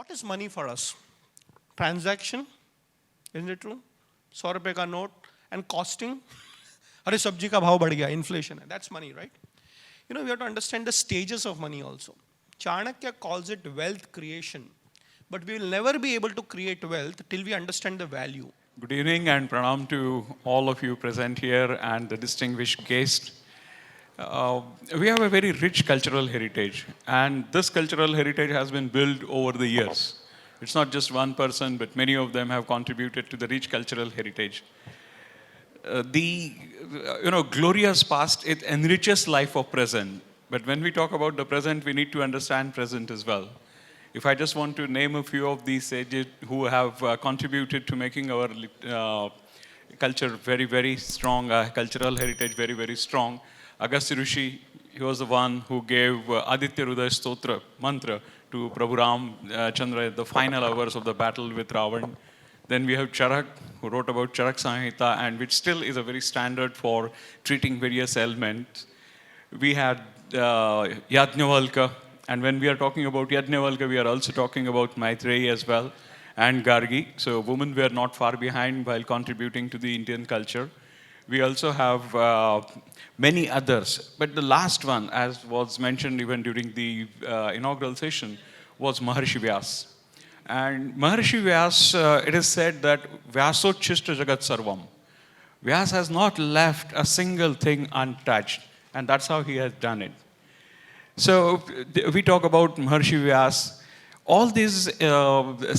what is money for us? Transaction, isn't it true? 100 रुपए का note and costing. अरे सब्जी का भाव बढ़ गया, inflation है. That's money, right? You know, we have to understand the stages of money also. Chanakya calls it wealth creation. But we will never be able to create wealth till we understand the value. Good evening and pranam to all of you present here and the distinguished guests. We have a very rich cultural heritage, and this cultural heritage has been built over the years. It's not just one person, but many of them have contributed to the rich cultural heritage. The glorious past, it enriches life of present. But when we talk about the present, we need to understand present as well. If I just want to name a few of these sages who have contributed to making our culture very, very strong, cultural heritage very, very strong. Agastya Rishi, he was the one who gave Aditya Hridaya Stotra mantra to Prabhu Ram Chandra at the final hours of the battle with Ravan. Then we have Charak, who wrote about Charak Samhita, and which still is a very standard for treating various ailments. We had Yajnavalkya, and when we are talking about Yajnavalkya, we are also talking about Maitreyi as well, and Gargi. So women were not far behind while contributing to the Indian culture. We also have many others. But the last one, as was mentioned even during the inaugural session, was Maharshi Vyas. And Maharshi Vyas, it is said that Vyasochishta Jagat Sarvam. Vyas has not left a single thing untouched. And that's how he has done it. So we talk about Maharshi Vyas. All these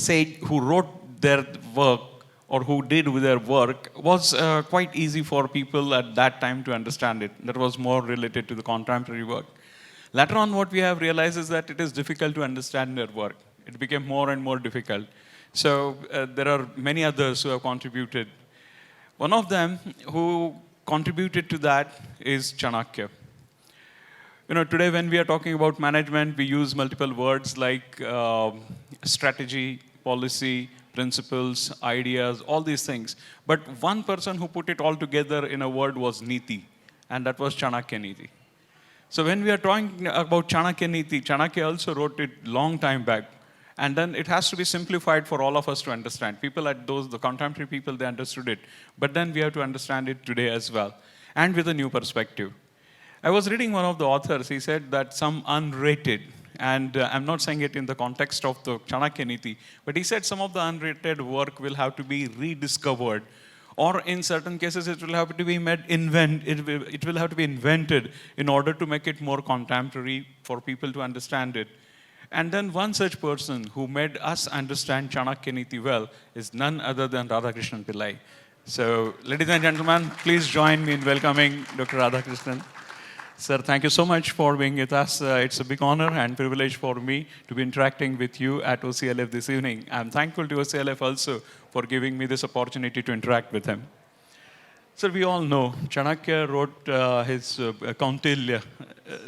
sages who wrote their work or who did with their work was quite easy for people at that time to understand it. That was more related to the contemporary work. Later on, what we have realized is that it is difficult to understand their work. It became more and more difficult. So there are many others who have contributed. One of them who contributed to that is Chanakya. You know, today when we are talking about management, we use multiple words like strategy, policy, principles, ideas, all these things. But one person who put it all together in a word was Niti, and that was Chanakya Niti. So when we are talking about Chanakya Niti, Chanakya also wrote it long time back. And then it has to be simplified for all of us to understand. People at the contemporary people, they understood it. But then we have to understand it today as well, and with a new perspective. I was reading one of the authors, he said that some unrated, and I'm not saying it in the context of the Chanakya Niti, but he said some of the unrated work will have to be rediscovered, or in certain cases it will have to be it will have to be invented in order to make it more contemporary for people to understand it. And then one such person who made us understand Chanakya Niti well is none other than Radhakrishnan Pillai. So, ladies and gentlemen, please join me in welcoming Dr. Radhakrishnan. Sir, thank you so much for being with us. It's a big honor and privilege for me to be interacting with you at OCLF this evening. I'm thankful to OCLF also for giving me this opportunity to interact with him. So we all know Chanakya wrote his Kauntilya,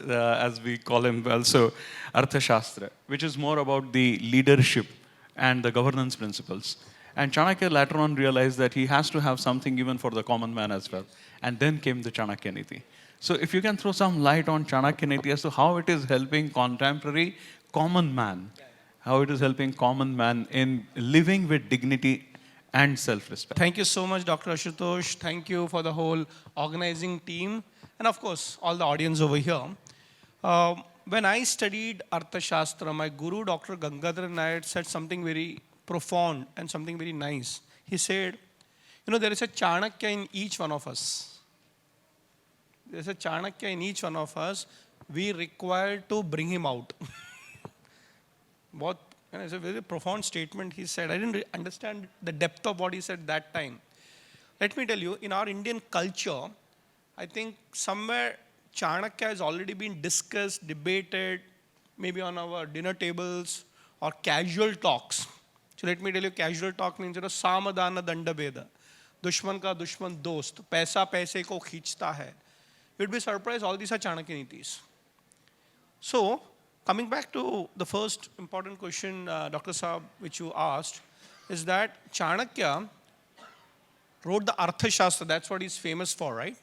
as we call him also, Arthashastra, which is more about the leadership and the governance principles. And Chanakya later on realized that he has to have something even for the common man as well. And then came the Chanakya Niti. So if you can throw some light on Chanakya Niti as to how it is helping contemporary common man, how it is helping common man in living with dignity and self-respect. Thank you so much, Dr. Ashutosh. Thank you for the whole organizing team. And of course, all the audience over here. When I studied Arthashastra, my guru, Dr. Gangadhar Nair, said something very profound and something very nice. He said, you know, there is a Chanakya in each one of us. There is a Chanakya in each one of us. We require to bring him out. What? It's a very profound statement he said. I didn't understand the depth of what he said that time. Let me tell you, in our Indian culture, I think somewhere Chanakya has already been discussed, debated, maybe on our dinner tables or casual talks. So let me tell you, casual talk means, samadhana danda veda. Dushman ka dushman dost. Paisa paise ko khichta hai. You'd be surprised, all these are Chanakya Nitis. So, coming back to the first important question, Dr. Saab, which you asked, is that Chanakya wrote the Arthashastra. That's what he's famous for, right?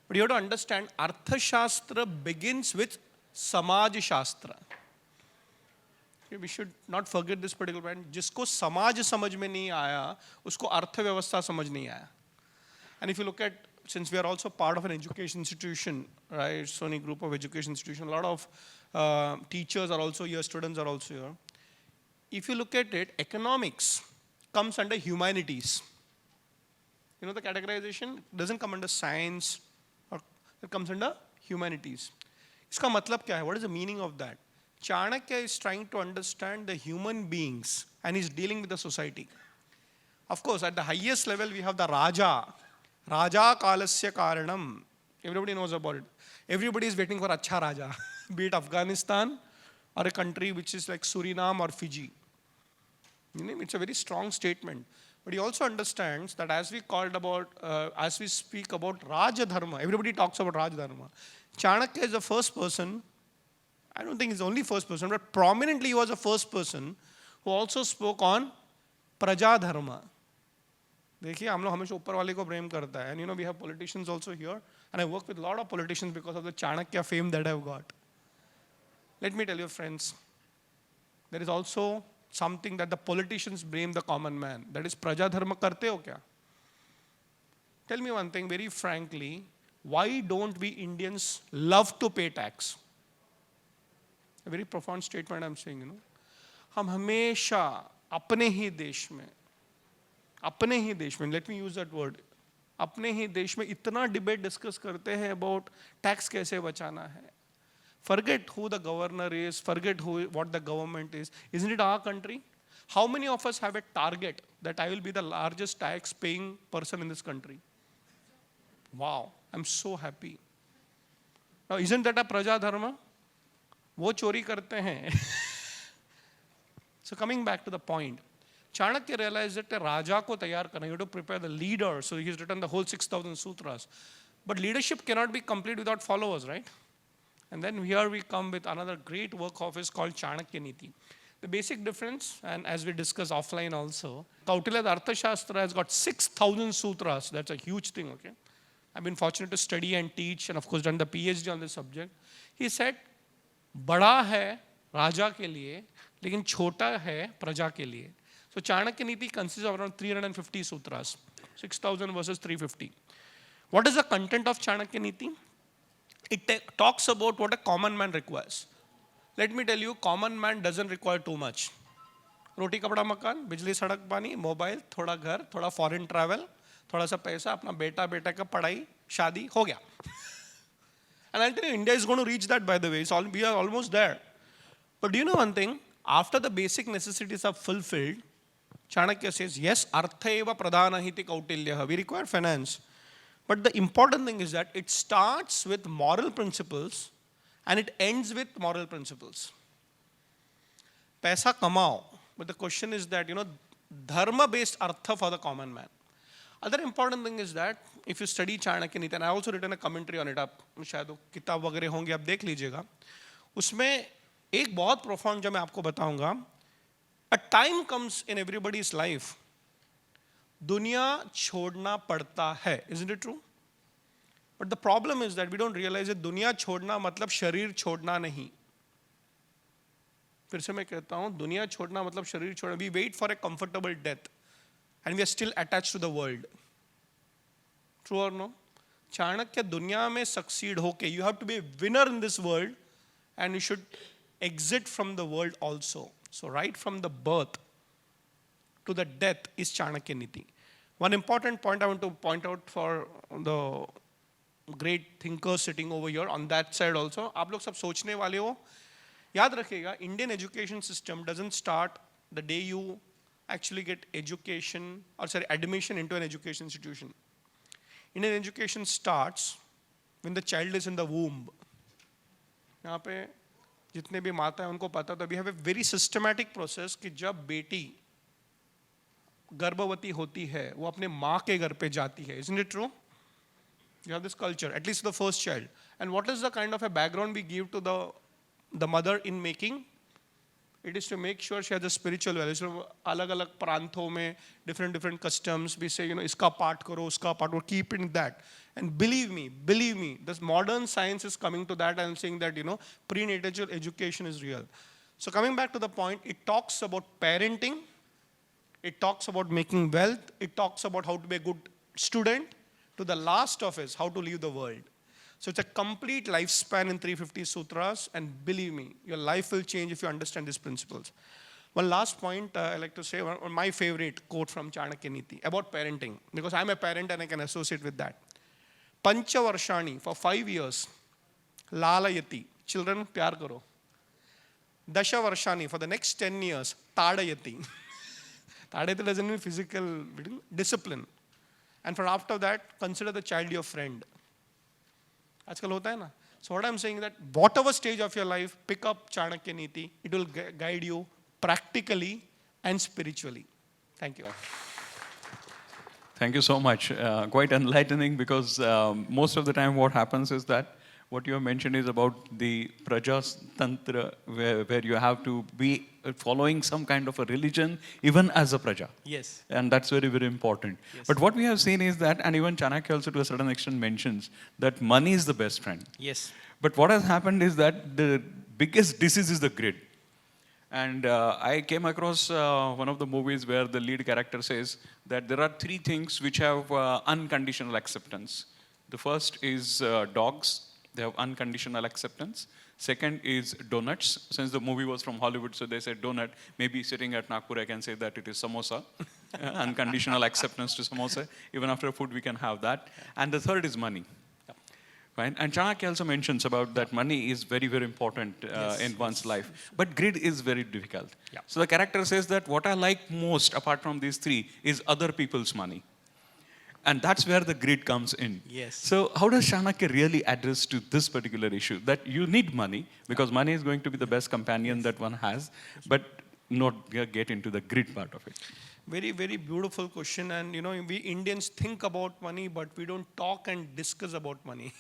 But you have to understand, Arthashastra begins with Samaj Shastra. We should not forget this particular point. जिसको समाज समझ में नहीं आया, उसको अर्थव्यवस्था समझ नहीं आया. And if you look at, since we are also part of an education institution, right, Sony Group of Education Institution, a lot of teachers are also here, students are also here. If you look at it, economics comes under humanities. You know the categorization doesn't come under science, or it comes under humanities. इसका मतलब क्या है? What is the meaning of that? Chanakya is trying to understand the human beings and he's dealing with the society. Of course, at the highest level, we have the Raja. Raja kalasya karanam. Everybody knows about it. Everybody is waiting for Acha Raja, be it Afghanistan or a country which is like Suriname or Fiji. You know, it's a very strong statement. But he also understands that as we speak about Raja Dharma, everybody talks about Raja Dharma. Chanakya is the first person, I don't think he's the only first person, but prominently he was the first person who also spoke on Praja Dharma. देखिए हम लोग हमेशा ऊपर वाले को blame करता है. And you know, we have politicians also here. And I work with a lot of politicians because of the Chanakya fame that I've got. Let me tell you, friends, there is also something that the politicians blame the common man. That is Praja Dharma karte ho kya? Tell me one thing very frankly, why don't we Indians love to pay tax? A very profound statement I'm saying, you know. हम हमेशा अपने ही देश में, let me use that word, अपने ही देश में इतना debate discuss करते हैं about tax कैसे बचाना है. Forget who the governor is, forget what the government is. Isn't it our country? How many of us have a target that I will be the largest tax paying person in this country? Wow, I'm so happy. Now, isn't that a Praja Dharma? वो चोरी करते हैं. So coming back to the point, Chanakya realized that the Raja ko tayar karna, you have to prepare the leader. So he's written the whole 6,000 sutras. But leadership cannot be complete without followers, right? And then here we come with another great work of his called Chanakya Niti. The basic difference, and as we discuss offline also, Kautilya's Arthashastra has got 6,000 sutras. That's a huge thing, okay? I've been fortunate to study and teach and of course done the PhD on this subject. He said, बड़ा है राजा के लिए, लेकिन छोटा है प्रजा के लिए. So Chanakya Niti consists of around 350 sutras, 6,000 versus 350. What is the content of Chanakya Niti? It talks about what a common man requires. Let me tell you, common man doesn't require too much. रोटी कपड़ा मकान, बिजली सड़क पानी, mobile, थोड़ा घर, थोड़ा foreign travel, थोड़ा सा पैसा, अपना बेटा का पढ़ाई, शादी हो गया. And I'll tell you, India is going to reach that, by the way. We are almost there. But do you know one thing? After the basic necessities are fulfilled, Chanakya says, yes, artha eva pradhana hiti kautilyaha. We require finance. But the important thing is that it starts with moral principles and it ends with moral principles. Paisa kamao. But the question is that, you know, dharma-based artha for the common man. Other important thing is that if you study Chanakya Niti, and I also written a commentary on it, आप शायद वो किताब वगैरह होंगे, आप देख लीजिएगा. उसमें एक बहुत profound जो मैं आपको बताऊंगा. A time comes in everybody's life, दुनिया छोड़ना पड़ता है. Isn't it true? But the problem is that we don't realize that दुनिया छोड़ना मतलब शरीर छोड़ना नहीं. फिर से मैं कहता हूँ, दुनिया छोड़ना मतलब शरीर छोड़ना. We wait for a comfortable death. And we are still attached to the world. True or no? Chanakya दुनिया में succeed होके, you have to be a winner in this world and you should exit from the world also. So right from the birth to the death is Chanakya Niti. One important point I want to point out for the great thinkers sitting over here on that side also. आप लोग सब सोचने वाले हो. याद रखिएगा, Indian education system doesn't start the day you actually get admission into an education institution. Indian education starts when the child is in the womb. यहाँ पे जितने भी माता हैं उनको पता था, we have a very systematic process कि जब बेटी गर्भवती होती है, वो अपने माँ के घर पे जाती है. Isn't it true? You have this culture, at least the first child. And what is the kind of a background we give to the mother in making? It is to make sure she has a spiritual value. So अलग-अलग प्रांतों में different customs. We say, you know, इसका पाठ करो, उसका पाठ करो. Keep in that. And believe me, this modern science is coming to that and saying that, you know, prenatal education is real. So coming back to the point, it talks about parenting, it talks about making wealth, it talks about how to be a good student, to the last of is how to leave the world. So it's a complete lifespan in 350 sutras, and believe me, your life will change if you understand these principles. One last point I like to say, my favorite quote from Chanakya Niti about parenting, because I'm a parent and I can associate with that. Pancha Varshani, for 5 years, Lalayati, children, pyar karo. Dasha Varshani, for the next 10 years, Tadayati. Tadayati doesn't mean physical discipline. And for after that, consider the child your friend. आजकल होता है ना. So what I'm saying is that whatever stage of your life, pick up Chanakya Niti. It will guide you practically and spiritually. Thank you. Thank you so much. Quite enlightening, because most of the time what happens is that what you have mentioned is about the Prajatantra, where you have to be following some kind of a religion, even as a Praja. Yes. And that's very, very important. Yes. But what we have seen is that, and even Chanakya also to a certain extent mentions, that money is the best friend. Yes. But what has happened is that the biggest disease is the greed. And I came across one of the movies where the lead character says that there are 3 things which have unconditional acceptance. The first is dogs. They have unconditional acceptance. Second is donuts. Since the movie was from Hollywood, so they said donut. Maybe sitting at Nagpur, I can say that it is samosa. Unconditional acceptance to samosa. Even after food, we can have that. And the third is money. Right? And Chanakya also mentions about that money is very, very important in one's life. But greed is very difficult. Yeah. So the character says that what I like most, apart from these 3, is other people's money. And that's where the greed comes in. Yes. So how does Chanakya really address to this particular issue? That you need money, because money is going to be the best companion that one has, but not get into the greed part of it. Very, very beautiful question. And we Indians think about money, but we don't talk and discuss about money.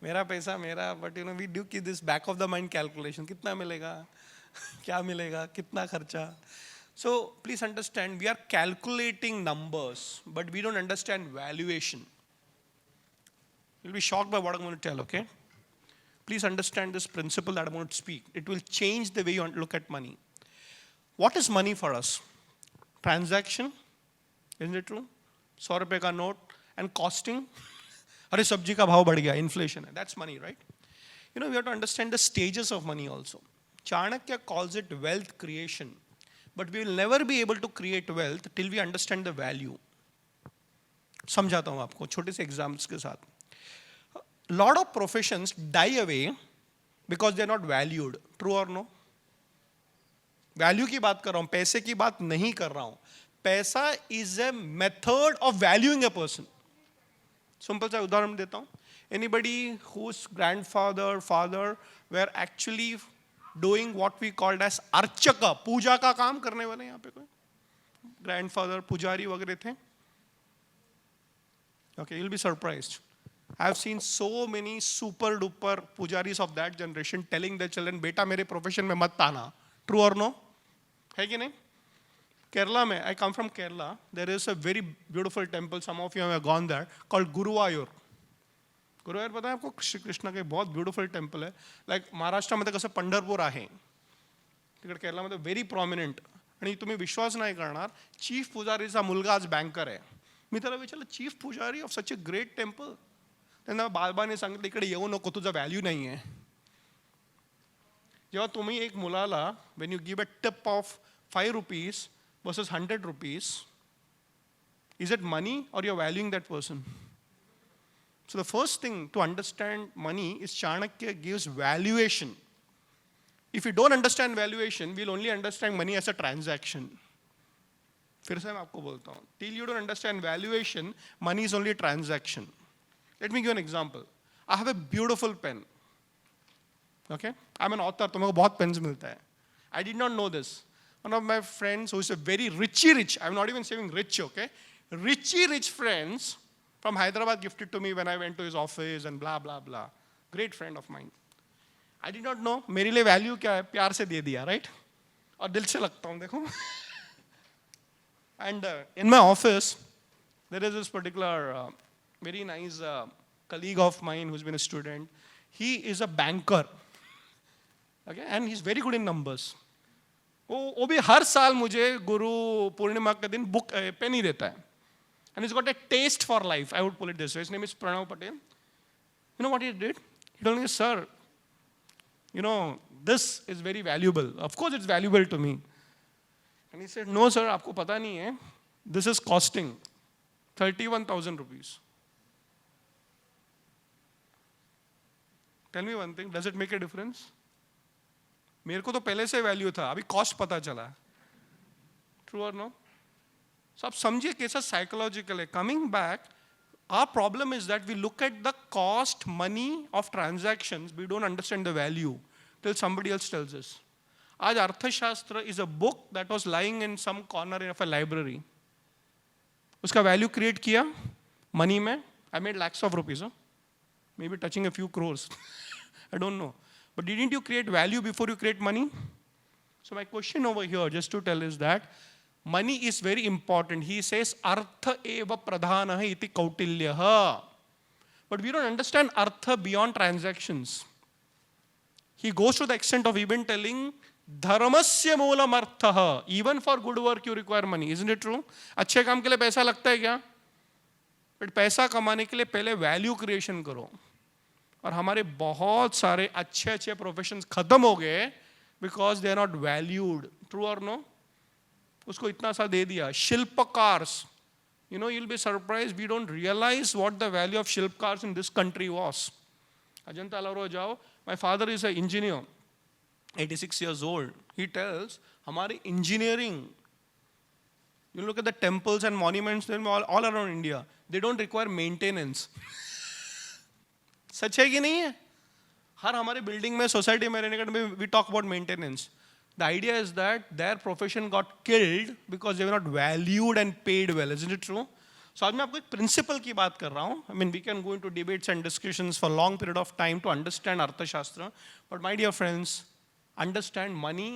मेरा पैसा मेरा, but we do this back of the mind calculation. कितना मिलेगा, क्या मिलेगा, कितना खर्चा. So please understand, we are calculating numbers, but we don't understand valuation. You'll be shocked by what I'm going to tell, okay? Please understand this principle that I'm going to speak. It will change the way you look at money. What is money for us? Transaction, isn't it true? 100 रुपए का note and costing. अरे सब्जी का भाव बढ़ गया, inflation. That's money, right? We have to understand the stages of money also. Chanakya calls it wealth creation. But we will never be able to create wealth till we understand the value. समझाता हूँ आपको छोटे से examples के साथ. Lot of professions die away because they are not valued. True or no? Value की बात कर रहा हूँ, पैसे की बात नहीं कर रहा हूँ. पैसा is a method of valuing a person. Simple सा उदाहरण देता हूँ. Anybody whose grandfather, father were actually doing what we called as archaka, पूजा का काम करने वाले यहाँ पे कोई grandfather, पुजारी वगैरह थे? Okay, you'll be surprised. I have seen so many super duper pujaris of that generation telling their children, बेटा मेरे profession में मत आना. True or no? है कि नहीं? Kerala में, I come from Kerala. There is a very beautiful temple. Some of you have gone there, called Guruvayur. गुरुवार पता है आपको, श्री कृष्ण के बहुत ब्युटिफुल टेम्पल आहे. लाईक महाराष्ट्रामध्ये कसं पंढरपूर आहे, तिकडे केरळामध्ये व्हेरी प्रॉमिनंट. आणि तुम्ही विश्वास नाही करणार, चीफ पुजारीचा मुलगा आज बँकर आहे. मी त्याला विचारलं, चीफ पुजारी of such a great temple. त्यांना बाबाने सांगितलं, इकडे येऊ नको, तुझा व्हॅल्यू नाही आहे. जेव्हा तुम्ही एक मुलाला when you give a tip of 5 rupees versus 100 rupees, is it money or you're valuing that person? So the first thing to understand money is Chanakya gives valuation. If you don't understand valuation, we'll only understand money as a transaction. फिर से मैं आपको बोलता हूँ, till you don't understand valuation, money is only a transaction. Let me give an example. I have a beautiful pen. Okay? I'm an author, तो मेरे को बहुत pens मिलता है. I did not know this. One of my friends who is a very rich, I'm not even saying rich, okay? Rich friends from Hyderabad gifted to me when I went to his office and blah, blah, blah. Great friend of mine. I did not know, मेरे लिए value क्या है, प्यार से दे दिया, right? और दिल से लगता हूँ, देखो. And in my office, there is this particular very nice colleague of mine who's been a student. He is a banker. Okay, and he's very good in numbers. वो भी हर साल मुझे गुरु पूर्णिमा के दिन बुक पेन ही देता है. And he's got a taste for life, I would put it this way. His name is Pranav Patel. You know what he did? He told me, sir, you know, this is very valuable. Of course it's valuable to me. And he said, no sir, आपको पता नहीं है, this is costing 31,000 rupees. Tell me one thing, does it make a difference? मेरे को तो पहले से value था, अभी कॉस्ट पता चला. True or no? So आप समझिए कैसा साइकोलॉजिकल है. Coming back, our problem is that we look at the cost, money of transactions, we don't understand the value till somebody else tells us. आज अर्थशास्त्र is a book that was lying in some corner of a library. उसका value create किया money में. I made lakhs of rupees, maybe touching a few crores. I don't know. But didn't you create value before you create money? So my question over here, just to tell, is that money is very important. He says, Artha eva pradhanah iti kautilyaha. But we don't understand Artha beyond transactions. He goes to the extent of even telling, Dharmasya moolam arthaha. Even for good work you require money. Isn't it true? अच्छे काम के लिए पैसा लगता है क्या? But पैसा कमाने के लिए पहले value creation करो. और हमारे बहुत सारे अच्छे अच्छे प्रोफेशंस खत्म हो गए because they are not valued. True or no? उसको इतना सा दे दिया. शिल्पकार्स, you know, you'll be surprised, we don't realize what the value of शिल्पकार्स in this country was. Ajanta Ellora जाओ. My father is an engineer, 86 years old. He tells, हमारी engineering, you look at the temples and monuments all around India, they don't require maintenance. सच है कि नहीं है? हर हमारे building में, society में रहने के we talk about maintenance. The idea is that their profession got killed because they were not valued and paid well. Isn't it true? So आज मैं आपको एक प्रिंसिपल की बात कर रहा हूँ. I mean we can go into debates and discussions for long period of time to understand अर्थशास्त्र. But my dear friends, understand money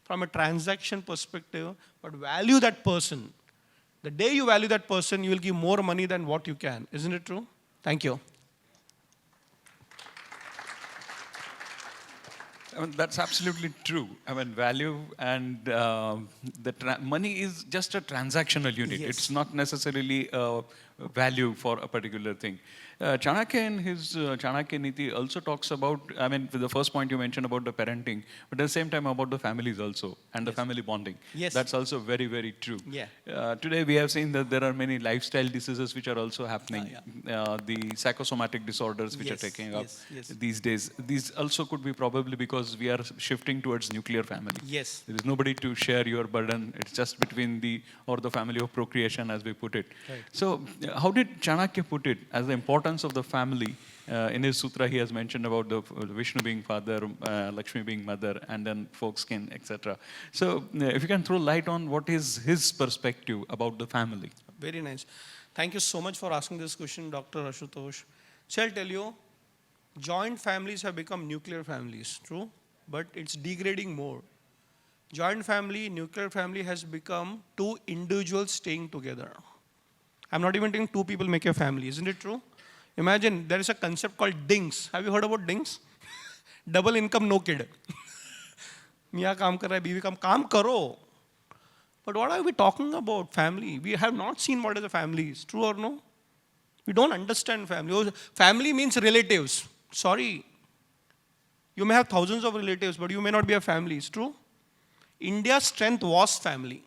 from a transaction perspective, but value that person. The day you value that person, you will give more money than what you can. Isn't it true? Thank you. I mean, that's absolutely true. I mean, value and money is just a transactional unit. Yes. It's not necessarily a value for a particular thing. Chanakya in his Chanakya Niti also talks about, I mean, the first point you mentioned about the parenting, but at the same time about the families also and the family bonding. Yes. That's also very, very true. Yeah. Today we have seen that there are many lifestyle diseases which are also happening. The psychosomatic disorders which are taking up these days. These also could be probably because we are shifting towards nuclear family. Yes. There is nobody to share your burden. It's just between the family of procreation, as we put it. Right. So how did Chanakya put it as the importance of the family? In his sutra, he has mentioned about the Vishnu being father, Lakshmi being mother, and then folkskin, etc. So if you can throw light on what is his perspective about the family. Very nice. Thank you so much for asking this question, Dr. Ashutosh. So I'll tell you, joint families have become nuclear families, true? But it's degrading more. Joint family, nuclear family has become two individuals staying together. I'm not even saying two people make a family, isn't it true? Imagine there is a concept called DINGS. Have you heard about DINGS? Double income, no kid. मियाँ काम कर रहा है, बीवी काम करो. But what are we talking about? Family. We have not seen what is a family. Is true or no? We don't understand family. Oh, family means relatives. Sorry. You may have thousands of relatives, but you may not be a family. Is true? India's strength was family.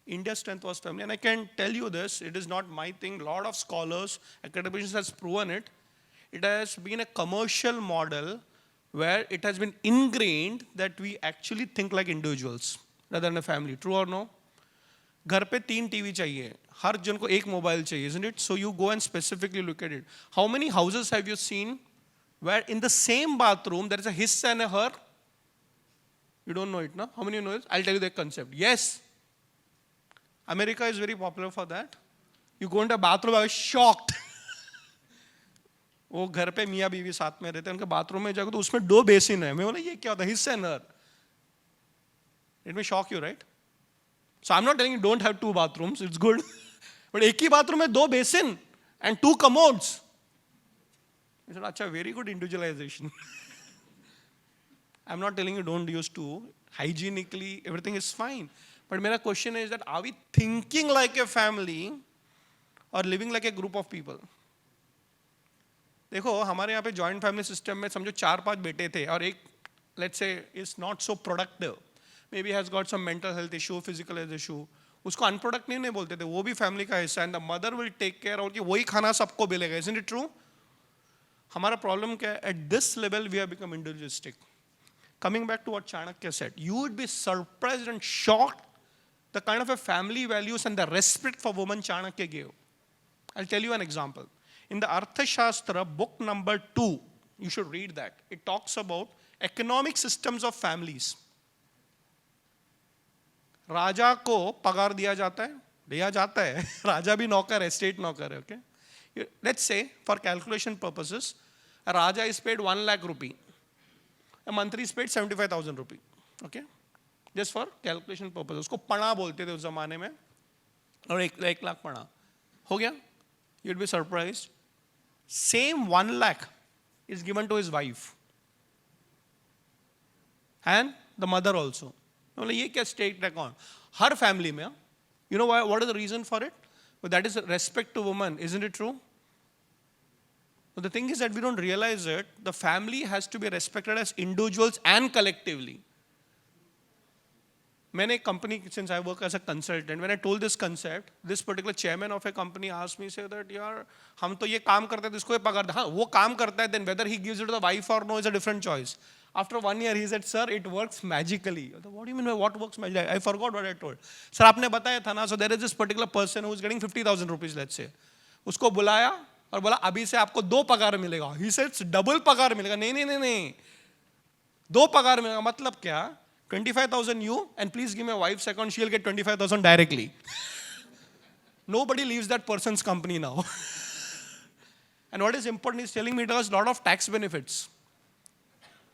India's strength was family. And I can tell you this, it is not my thing. A lot of scholars, academicians has proven it. It has been a commercial model where it has been ingrained that we actually think like individuals rather than a family. True or no? घर पे 3 TV चाहिए, हर जन को एक mobile चाहिए, isn't it? So you go and specifically look at it. How many houses have you seen where in the same bathroom there is a his and a her? You don't know it, no? How many know it? I'll tell you the concept. Yes. America is very popular for that. You go into a bathroom, I was shocked. वो घर पे मियाँ बीवी साथ में रहते हैं, उनके बाथरूम में जाकर तो उसमें 2 बेसिन है. मैं बोला ये क्या होता है? His and her. It may shock you, right? So I'm not telling you don't have 2 bathrooms. It's good. But एक ही बाथरूम में 2 basin and 2 commodes. I said, अच्छा, very good individualization. I'm not telling you don't use two. Hygienically, everything is fine. But my question is that are we thinking like a family or living like a group of people? देखो हमारे यहाँ पे joint family system में समझो 4-5 बेटे थे और एक let's say is not so productive, maybe has got some mental health issue, physical health issue, उसको अनप्रोडक्टिव नहीं बोलते थे, वो भी फैमिली का हिस्सा, and the mother will take care और कि वही खाना सबको मिलेगा. Isn't it true? हमारा प्रॉब्लम क्या है? At this level we have become individualistic. Coming back to what Chanakya said, you would be surprised and shocked the kind of a family values and the respect for women Chanakya gave. I'll tell you an example. In the Arthashastra, book number 2, you should read that. It talks about economic systems of families. राजा को पगार दिया जाता है, राजा भी नौकर है, state नौकर है, okay? Let's say, for calculation purposes, a Raja is paid 1 lakh rupee. A मंत्री is paid 75,000 rupee, okay, just for calculation purpose. उसको पणा बोलते थे उस जमाने में, और 1 लाख पणा हो गया. You'd be surprised, same 1 lakh is given to his wife and the mother also. मतलब ये क्या स्टेट अकाउंट हर फैमिली में. You know what is the reason for it? That is respect to woman. Isn't it true? But the thing is that we don't realize it. The family has to be respected as individuals and collectively. मैंने एक company, since I work as a consultant, when I told this concept, this particular chairman of a company asked me, say that यार हम तो ये काम करते हैं तो इसको ये पगार दे. हाँ वो काम करता है, then whether he gives it to the wife or no is a different choice. After 1 year he said, sir, it works magically. What do you mean by what works magically? I forgot what I told. Sir आपने बताया था ना, so there is this particular person who is getting 50,000 rupees, let's say. उसको बुलाया और बोला अभी से आपको 2 पगार मिलेगा. He said डबल पगार मिलेगा. नहीं, 2 पगार मिलेगा. मतलब क्या? 25,000 you and please give my wife's account, she'll get 25,000 directly. Nobody leaves that person's company now. And what is important, he's telling me it has a lot of tax benefits.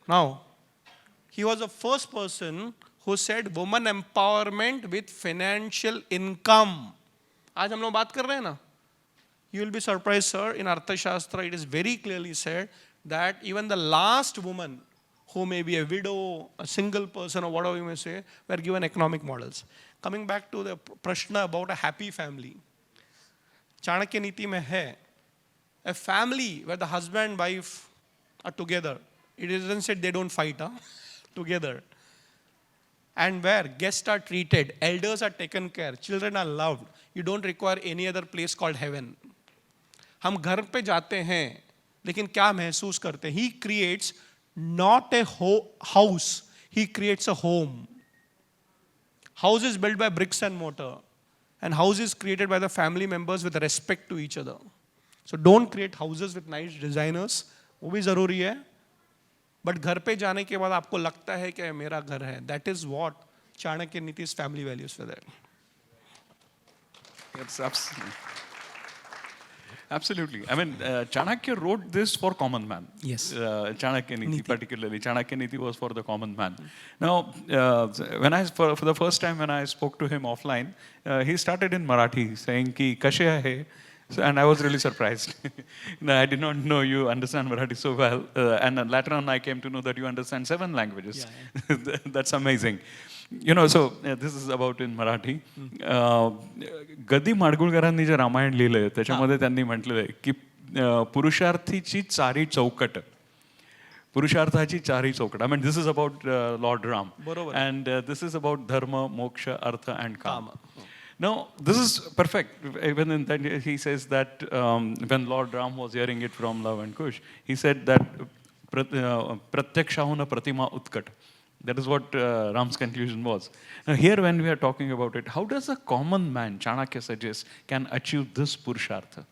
Now, he was the first person who said woman empowerment with financial income. आज हम लोग बात कर रहे हैं ना. You will be surprised, sir. In Arthashastra, it is very clearly said that even the last woman who may be a widow, a single person, or whatever you may say, were given economic models. Coming back to the prashna about a happy family. Chanakya Niti mein hai, a family where the husband and wife are together. It isn't said they don't fight, together. And where guests are treated, elders are taken care, children are loved. You don't require any other place called heaven. हम घर पे जाते हैं लेकिन क्या महसूस करते हैं? He creates not a house, he creates a home. House is built by bricks and mortar, and house is created by the family members with respect to each other. So don't create houses with nice designers. वो भी जरूरी है, but घर पे जाने के बाद आपको लगता है कि मेरा घर है. That is what Chanakya Niti's family values were there. Yes, absolutely. I mean, Chanakya wrote this for common man. Yes. Chanakya Niti particularly. Chanakya Niti was for the common man. Now, when for the first time when I spoke to him offline, he started in Marathi saying ki kashe hai. So, and I was really surprised. I did not know you understand Marathi so well. And later on I came to know that you understand 7 languages. Yeah. That's amazing. You know, so this is about in Marathi. गदी माडगुळकरांनी जे रामायण लिहिलंय त्याच्यामध्ये त्यांनी म्हटलेलं आहे की पुरुषार्थीची चारी चौकट, पुरुषार्थाची चारी चौकट. I mean, this is about Lord Ram. बरोबर. And this is about dharma, moksha, artha and kama. Now, this is perfect. Even in that, he says that when Lord Ram was hearing it from Love and Kush, he said that pratyakshahuna pratima utkat. That is what Ram's conclusion was. Now, here when we are talking about it, how does a common man, Chanakya suggests, can achieve this purushartha?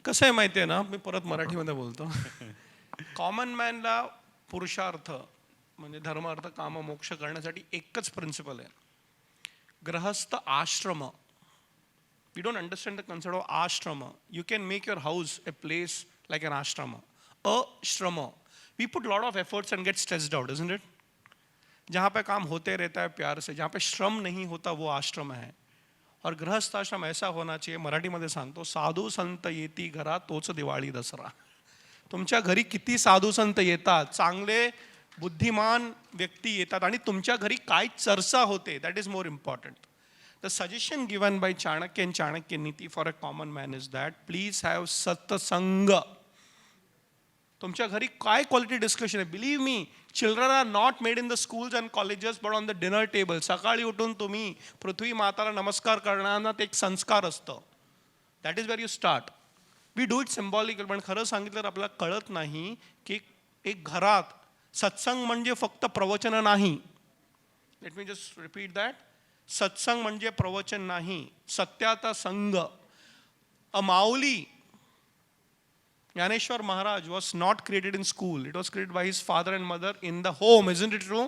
कसं आहे माहिती आहे ना, मी परत मराठीमध्ये बोलतो. Common मॅनला पुरुषार्थ म्हणजे धर्म अर्थ काम मोक्ष करण्यासाठी एकच प्रिन्सिपल आहे, गृहस्थ आश्रम. We don't understand the concept of ashrama. You can make your house a place like an ashrama. Ashrama. We put a lot of efforts and get stressed out, isn't it? जहाँ पे काम होते रहता है प्यार से, जहाँ पे श्रम नहीं होता वो आश्रम है. और गृहस्थ आश्रम ऐसा होना चाहिए, मराठीमध्ये सांगतो, साधू संत येती घरात तोच दिवाळी दसरा. तुमच्या घरी किती साधू संत येतात, चांगले बुद्धिमान व्यक्ती येतात आणि तुमच्या घरी काय चर्चा होते, that is more important. The suggestion given by Chanakya and Chanakya Niti for a common man is that please have satsang. तुमच्या घरी काय क्वालिटी डिस्कशन आहे. Believe me, children are not made in the schools and colleges but on the dinner table. सकाळी उठून तुम्ही पृथ्वी माताला नमस्कार करण्यानं ते एक संस्कार असतं. That is where you start. We do it symbolical, पण खरं सांगितलं आपल्याला कळत नाही की एक घरात सत्संग म्हणजे फक्त प्रवचन नाही. Let me just repeat that. सत्संग म्हणजे प्रवचन नाही, सत्याचा संग. अ माऊली, Yaneshwar Maharaj was not created in school. It was created by his father and mother in the home. Isn't it true?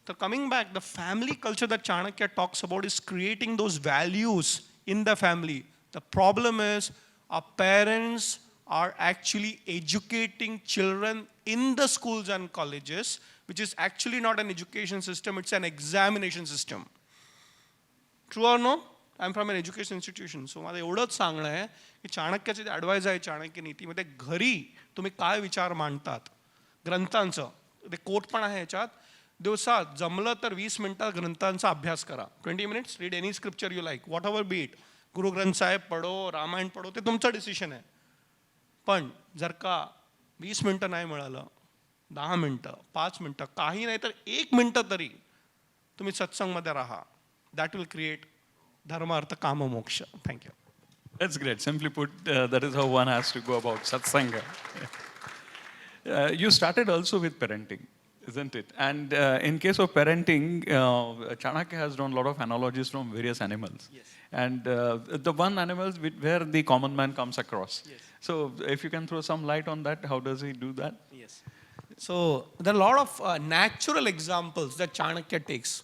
So coming back, the family culture that Chanakya talks about is creating those values in the family. The problem is our parents are actually educating children in the schools and colleges, which is actually not an education system, it's an examination system. True or no? I am from an education institution. So मला एवढंच सांगणं आहे की चाणक्याचे जे advise आहे चाणक्य नीतीमध्ये, घरी तुम्ही काय विचार मांडतात ग्रंथांचं, ते कोट पण आहे याच्यात. दिवसात जमलं तर 20 मिनिटात ग्रंथांचा अभ्यास करा. 20 minutes read any scripture you like, whatever be it. Guru Granth Sahib पढो, रामायण पढो, ते तुमचं डिसिशन आहे. पण जर का 20 मिनिटं नाही मिळालं, 10 मिनिटं, 5 मिनिटं, काही नाही तर 1 मिनिटं तरी तुम्ही सत्संगमध्ये राहा. That will create dharma artha kama moksha. Thank you. That's great. Simply put, that is how one has to go about satsanga. You started also with parenting, isn't it? And in case of parenting, Chanakya has drawn a lot of analogies from various animals. Yes. And the one animals where the common man comes across. Yes. So if you can throw some light on that, how does he do that? Yes. So there are a lot of natural examples that Chanakya takes.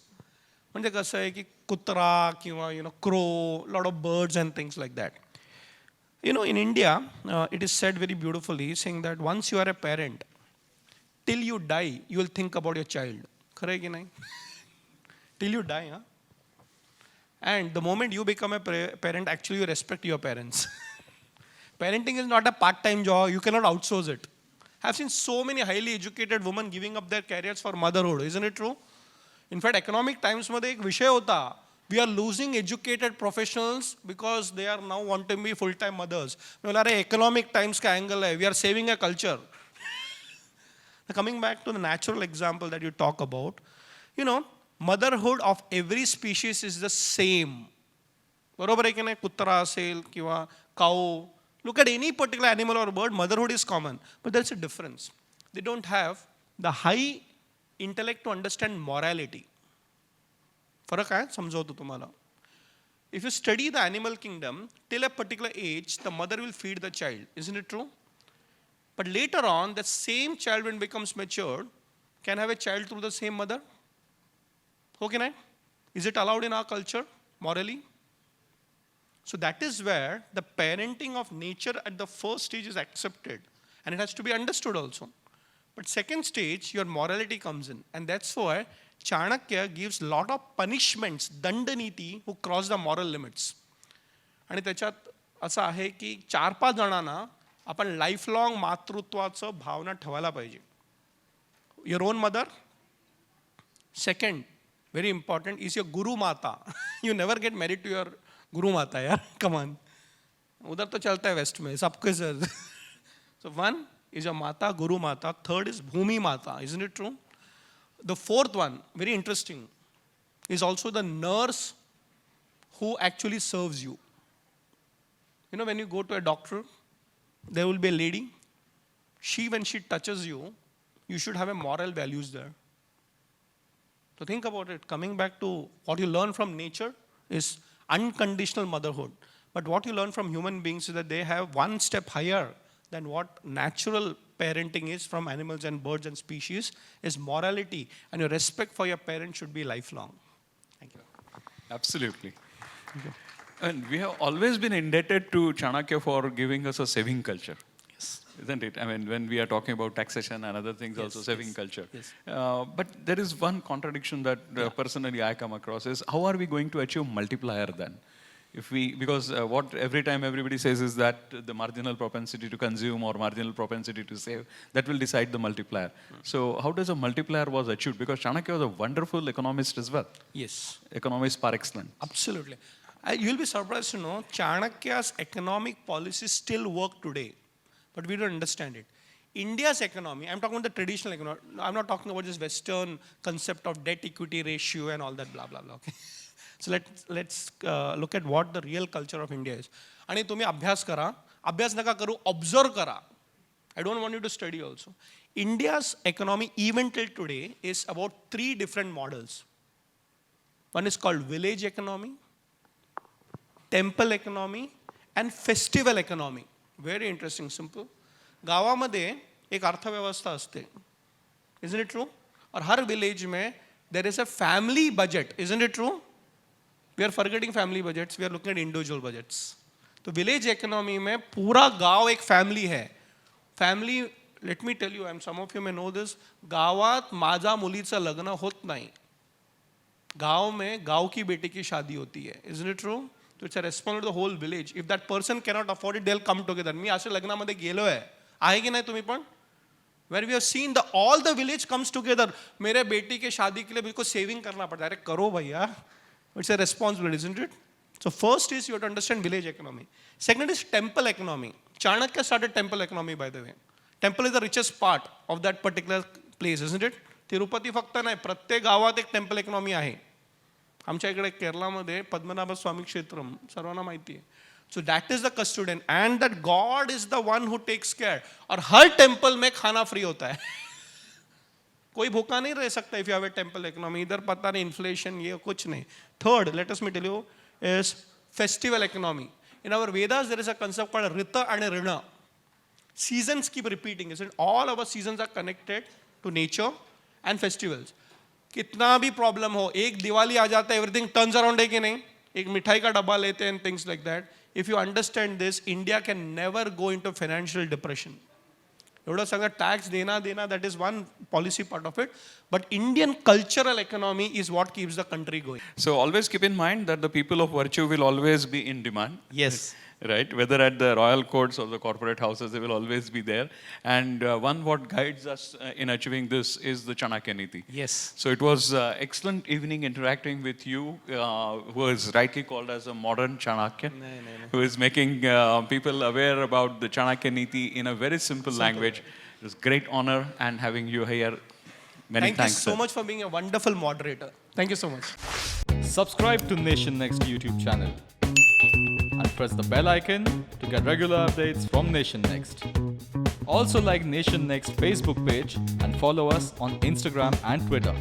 म्हणजे कसं आहे की कुत्रा किंवा crow, lot of birds and things like that. In India it is said very beautifully saying that once you are a parent, till you die you will think about your child. खरं आहे की नाही? Till you die. And the moment you become a parent, actually you respect your parents. Parenting is not a part-time job. You cannot outsource it. I have seen so many highly educated women giving up their careers for motherhood. Isn't it true? In fact, economic times मध्ये एक विषय होता, we are losing educated professionals because they are now wanting to be full-time mothers. मी अरे economic times का angle है, we are saving a culture. Coming back to the natural example that you talk about, motherhood of every species is the same. बरोबर आहे की नाही? कुत्रा असेल किंवा cow. Look at any particular animal or bird, motherhood is common. But there's a difference. They don't have the high intellect to understand morality. फरक आहे, समजवतो तुम्हाला. If you study the animal kingdom, till a particular age, the mother will feed the child. Isn't it true? But later on, the same child when becomes matured, can have a child through the same mother? Okay, right? Is it allowed in our culture, morally? So that is where the parenting of nature at the first stage is accepted. And it has to be understood also. But second stage, your morality comes in. And that's why Chanakya gives lot of punishments, dandaniti, who cross the moral limits. आणि त्याच्यात असं आहे की 4-5 जणांना आपण लाईफलॉंग मातृत्वाचं भावना ठेवायला पाहिजे. Your own mother. Second, very important, is your guru mata. You never get married to your guru mata यार, कमान. उधर तो चलता है वेस्ट में सबके sir. So one is your mata, guru mata. Third is bhumi mata. Isn't it true? The fourth one, very interesting, is also the nurse who actually serves you. When you go to a doctor, there will be a lady. When she touches you, you should have a moral values there. So think about it. Coming back to what you learn from nature is unconditional motherhood. But what you learn from human beings is that they have one step higher than what natural parenting is from animals and birds and species, is morality. And your respect for your parents should be lifelong. Thank you. Absolutely. Okay. And we have always been indebted to Chanakya for giving us a saving culture. Yes. Isn't it? I mean, when we are talking about taxation and other things, also saving culture. Yes. But there is one contradiction that personally I come across is, how are we going to achieve multiplier then? Because what every time everybody says is that the marginal propensity to consume or marginal propensity to save, that will decide the multiplier. So how does a multiplier was achieved? Because Chanakya was a wonderful economist as well. Yes. Economist par excellence. Absolutely. You'll be surprised to know Chanakya's economic policies still work today, but we don't understand it. India's economy, I'm talking about the traditional economy, I'm not talking about this Western concept of debt equity ratio and all that blah, blah, blah. Okay? So let's look at what the real culture of India is. आणि तुम्ही अभ्यास करा, अभ्यास नका करू, observe करा. I don't want you to study also. India's economy, even till today, is about 3 different models. One is called village economy, temple economy, and festival economy. Very interesting, simple. गावामध्ये एक अर्थव्यवस्था असते. Isn't it true? और हर village में there is a family budget. Isn't it true? We are forgetting family budgets. We are looking at individual budgets. तो village economy में पूरा गांव एक family है. Family, let me tell you, and some of you may know this, गावात माझा मुलीचं लग्न होत नाही. गांव में गांव की बेटी की शादी होती है. Isn't it true? So it's a responsibility of the whole village. If that person cannot afford it, they'll come together. मी असे लग्नामध्ये गेलो आहे की नाही तुम्ही पण? Where we have seen all the village comes together. मेरे बेटी के शादी के लिए बिल्कुल saving करना पड़ता है. अरे करो भैया. It's a responsibility, isn't it? So first is you have to understand village economy. Second is temple economy. Chanakya started temple economy, by the way. Temple is the richest part of that particular place, isn't it? Tirupati फक्त नाही, प्रत्येक गावात एक temple economy आहे. आमच्या इकडे केरळामध्ये पद्मनाभ स्वामी क्षेत्रम सर्वांना माहिती आहे. So that is the custodian and that God is the one who takes care. और हर टेम्पल में खाना फ्री होता है. कोई भूखा नहीं रह सकता if you have a temple economy. इधर पता नहीं इन्फ्लेशन ये कुछ नहीं. Third, let us me tell you, is festival economy. In our Vedas, there is a concept called Rita and Rina. Seasons keep repeating, isn't it? All our seasons are connected to nature and festivals. कितना भी problem हो, एक दिवाली आ जाता है, everything turns around है कि नहीं? एक मिठाई का डब्बा लेते हैं and things like that. If you understand this, India can never go into financial depression. एवढं सगळं टॅक्स देना that is one policy part of it, but Indian cultural economy is what keeps the country going. So always keep in mind that the people of virtue will always be in demand. Yes. Right? Whether at the royal courts or the corporate houses, they will always be there. And one what guides us in achieving this is the Chanakya Niti. Yes. So it was excellent evening interacting with you, who is rightly called as a modern Chanakya, who is making people aware about the Chanakya Niti in a very simple language. It was great honor and having you here. Many Thank thanks. you so sir. much for being a wonderful moderator. Thank you so much. Subscribe to Nation Next YouTube channel and press the bell icon to get regular updates from Nation Next. Also like Nation Next Facebook page and follow us on Instagram and Twitter.